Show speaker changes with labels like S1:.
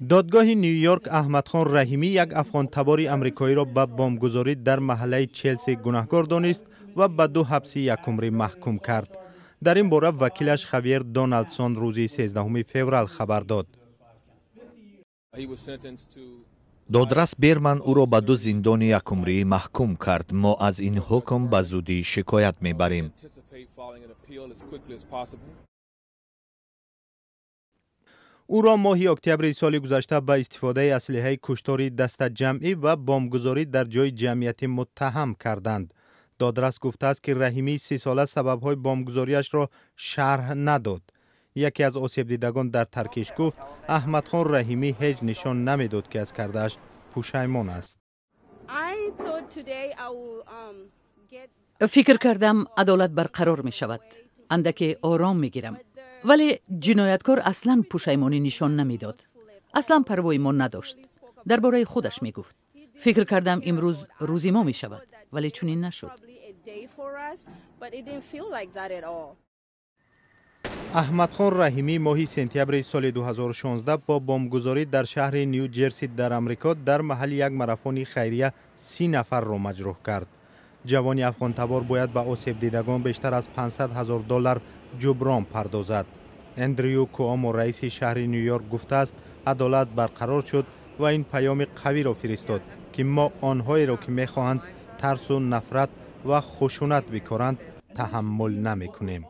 S1: دادگاه نیویورک احمدخان رحیمی یک افغان امریکایی را به بمبگذاری در محله چلسی گناهکار دانست و به 2 حبسی یکمری محکوم کرد. در این باره وکیلش خاویر دونالدسون روز 13 فوریه خبر داد.
S2: دادرس بیرمن او را به 2 زندان یکمری محکوم کرد. ما از این حکم به زودی شکایت میبریم.
S1: او را ماه اکتبر سال گذشته به استفاده اسلحه کشتاری دست جمعی و بمبگذاری در جای جمعیتی متهم کردند. دادرس گفته است که رحیمی 3 ساله سبب‌های بمبگذاریش را شرح نداد. یکی از آسیب دیدگان در ترکیش گفت احمدخان رحیمی هیچ نشان نمیداد که از کرده‌اش پشیمان است.
S3: فکر کردم عدالت برقرار می شود. اندکی آرام می گیرم. ولی جنایتکار اصلا پشیمانی نشان نمیداد. اصلا پروای ما نداشت. درباره خودش می گفت. فکر کردم امروز روزی ما می شود. ولی چنین نشد.
S1: احمدخان رحیمی ماه سپتامبر سال 2016 با بمبگذاری در شهر نیو جرسی در آمریکا در محل یک ماراتون خیریه 30 نفر را مجروح کرد. جوانی افغان تبار باید به آسیب دیدگان بیشتر از $500,000 جبران پردازد. اندریو کوآمو رئیس شهر نیویورک گفته است عدالت برقرار شد و این پیام قوی را فرستاد که ما آنهایی را که میخواهند ترس و نفرت و خشونت بکارند تحمل نمیکنیم.